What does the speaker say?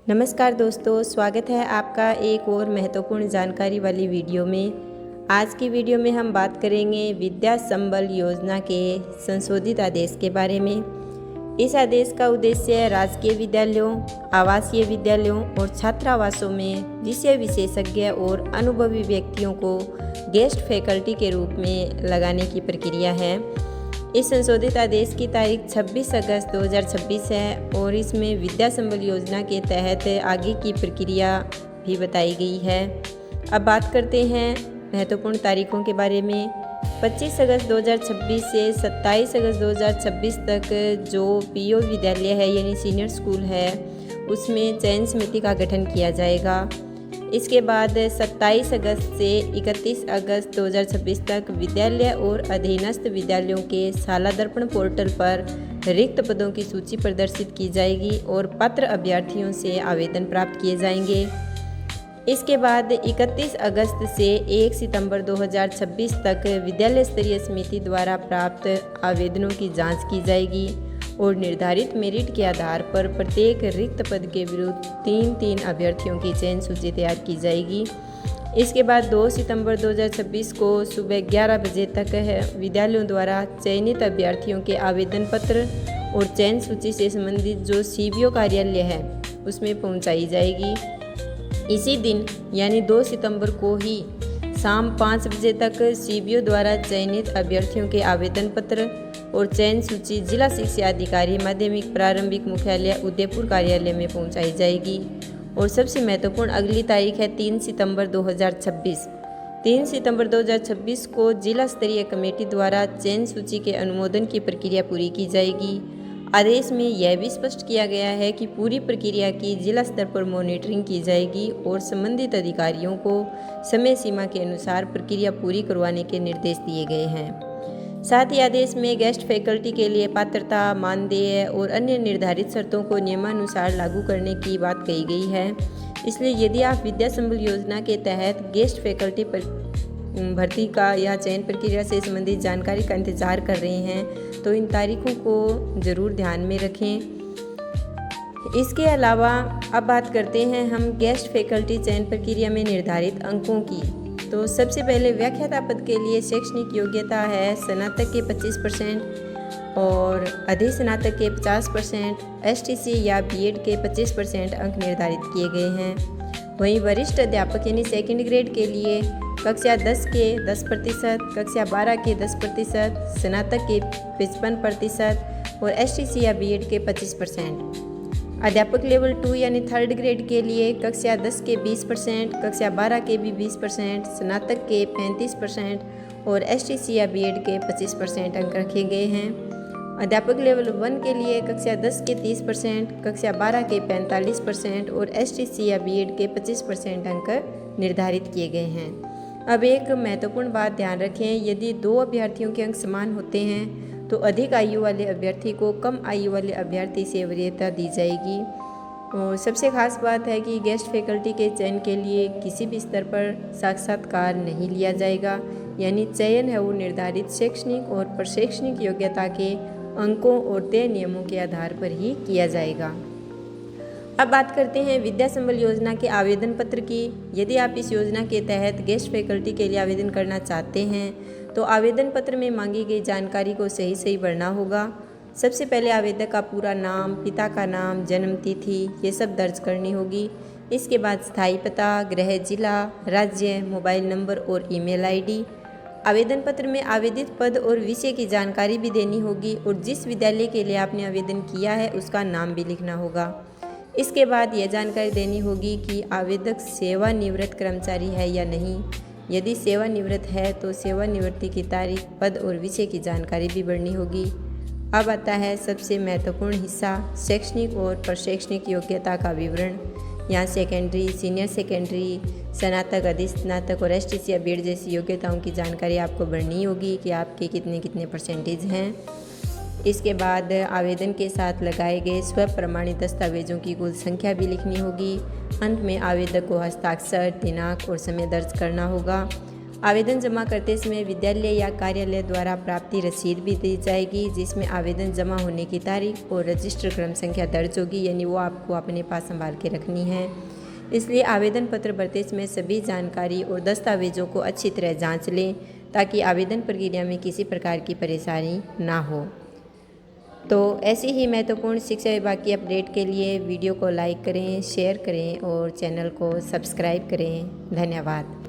नमस्कार दोस्तों, स्वागत है आपका एक और महत्वपूर्ण जानकारी वाली वीडियो में। आज की वीडियो में हम बात करेंगे विद्या संबल योजना के संशोधित आदेश के बारे में। इस आदेश का उद्देश्य राजकीय विद्यालयों, आवासीय विद्यालयों और छात्रावासों में विषय विशेषज्ञ और अनुभवी व्यक्तियों को गेस्ट फैकल्टी के रूप में लगाने की प्रक्रिया है। इस संशोधित आदेश की तारीख 26 अगस्त 2026 है और इसमें विद्या संबल योजना के तहत आगे की प्रक्रिया भी बताई गई है। अब बात करते हैं महत्वपूर्ण तारीखों के बारे में। 25 अगस्त 2026 से 27 अगस्त 2026 तक जो पीओ विद्यालय है यानी सीनियर स्कूल है, उसमें चयन समिति का गठन किया जाएगा। इसके बाद 27 अगस्त से 31 अगस्त 2026 तक विद्यालय और अधीनस्थ विद्यालयों के शाला दर्पण पोर्टल पर रिक्त पदों की सूची प्रदर्शित की जाएगी और पात्र अभ्यर्थियों से आवेदन प्राप्त किए जाएंगे। इसके बाद 31 अगस्त से 1 सितंबर 2026 तक विद्यालय स्तरीय समिति द्वारा प्राप्त आवेदनों की जांच की जाएगी और निर्धारित मेरिट के आधार पर प्रत्येक रिक्त पद के विरुद्ध 3 अभ्यर्थियों की चयन सूची तैयार की जाएगी। इसके बाद 2 सितंबर 2026 को सुबह 11 बजे तक विद्यालयों द्वारा चयनित अभ्यर्थियों के आवेदन पत्र और चयन सूची से संबंधित जो सीबीओ कार्यालय है उसमें पहुंचाई जाएगी। इसी दिन यानी 2 सितंबर को ही शाम 5 बजे तक सीबीओ द्वारा चयनित अभ्यर्थियों के आवेदन पत्र और चयन सूची जिला शिक्षा अधिकारी माध्यमिक प्रारंभिक मुख्यालय उदयपुर कार्यालय में पहुंचाई जाएगी। और सबसे महत्वपूर्ण अगली तारीख है 3 सितंबर 2026। 3 सितंबर 2026 को जिला स्तरीय कमेटी द्वारा चयन सूची के अनुमोदन की प्रक्रिया पूरी की जाएगी। आदेश में यह भी स्पष्ट किया गया है कि पूरी प्रक्रिया की जिला स्तर पर मॉनिटरिंग की जाएगी और संबंधित अधिकारियों को समय सीमा के अनुसार प्रक्रिया पूरी करवाने के निर्देश दिए गए हैं। साथ ही आदेश में गेस्ट फैकल्टी के लिए पात्रता, मानदेय और अन्य निर्धारित शर्तों को नियमानुसार लागू करने की बात कही गई है। इसलिए यदि आप विद्या संबल योजना के तहत गेस्ट फैकल्टी पर भर्ती का या चयन प्रक्रिया से संबंधित जानकारी का इंतजार कर रहे हैं तो इन तारीखों को ज़रूर ध्यान में रखें। इसके अलावा अब बात करते हैं हम गेस्ट फैकल्टी चयन प्रक्रिया में निर्धारित अंकों की। तो सबसे पहले व्याख्याता पद के लिए शैक्षणिक योग्यता है स्नातक के 25% और अधिस्नातक के 50%, एसटीसी या बीएड के 25% अंक निर्धारित किए गए हैं। वहीं वरिष्ठ अध्यापक यानी सेकंड ग्रेड के लिए कक्षा 10 के 10%, कक्षा 12 के 10%, स्नातक के 55% और एसटीसी या बीएड के 25%। अध्यापक लेवल 2 यानी थर्ड ग्रेड के लिए कक्षा 10 के 20%, कक्षा 12 के भी 20%, स्नातक के 35% और एसटीसी या बीएड के 25% अंक रखे गए हैं। अध्यापक लेवल 1 के लिए कक्षा 10 के 30%, कक्षा 12 के 45% और एसटीसी या बीएड के 25% अंक निर्धारित किए गए हैं। अब एक महत्वपूर्ण बात ध्यान रखें, यदि 2 अभ्यर्थियों के अंक समान होते हैं तो अधिक आयु वाले अभ्यर्थी को कम आयु वाले अभ्यर्थी से वरीयता दी जाएगी। और सबसे खास बात है कि गेस्ट फैकल्टी के चयन के लिए किसी भी स्तर पर साक्षात्कार नहीं लिया जाएगा, यानी चयन है वो निर्धारित शैक्षणिक और प्रशैक्षणिक योग्यता के अंकों और तय नियमों के आधार पर ही किया जाएगा। अब बात करते हैं विद्या संबल योजना के आवेदन पत्र की। यदि आप इस योजना के तहत गेस्ट फैकल्टी के लिए आवेदन करना चाहते हैं तो आवेदन पत्र में मांगी गई जानकारी को सही भरना होगा। सबसे पहले आवेदक का पूरा नाम, पिता का नाम, जन्म तिथि ये सब दर्ज करनी होगी। इसके बाद स्थायी पता, गृह जिला, राज्य, मोबाइल नंबर और ईमेल आईडी। आवेदन पत्र में आवेदित पद और विषय की जानकारी भी देनी होगी और जिस विद्यालय के लिए आपने आवेदन किया है उसका नाम भी लिखना होगा। इसके बाद यह जानकारी देनी होगी कि आवेदक सेवानिवृत्त कर्मचारी है या नहीं। यदि सेवानिवृत्त है तो सेवानिवृत्ति की तारीख, पद और विषय की जानकारी भी भरनी होगी। अब आता है सबसे महत्वपूर्ण हिस्सा, शैक्षणिक और प्रशैक्षणिक योग्यता का विवरण। यहाँ सेकेंडरी, सीनियर सेकेंडरी, स्नातक, अधिस्नातक और एसटीसी या बीएड जैसी योग्यताओं की जानकारी आपको भरनी होगी कि आपके कितने परसेंटेज हैं। इसके बाद आवेदन के साथ लगाए गए स्व प्रमाणित दस्तावेजों की कुल संख्या भी लिखनी होगी। अंत में आवेदक को हस्ताक्षर, दिनांक और समय दर्ज करना होगा। आवेदन जमा करते समय विद्यालय या कार्यालय द्वारा प्राप्ति रसीद भी दी जाएगी, जिसमें आवेदन जमा होने की तारीख और रजिस्टर क्रम संख्या दर्ज होगी, यानी वो आपको अपने पास संभाल के रखनी है। इसलिए आवेदन पत्र भरते समय सभी जानकारी और दस्तावेजों को अच्छी तरह जांच लें, ताकि आवेदन प्रक्रिया में किसी प्रकार की परेशानी ना हो। तो ऐसी ही महत्वपूर्ण शिक्षा विभाग की अपडेट के लिए वीडियो को लाइक करें, शेयर करें और चैनल को सब्सक्राइब करें। धन्यवाद।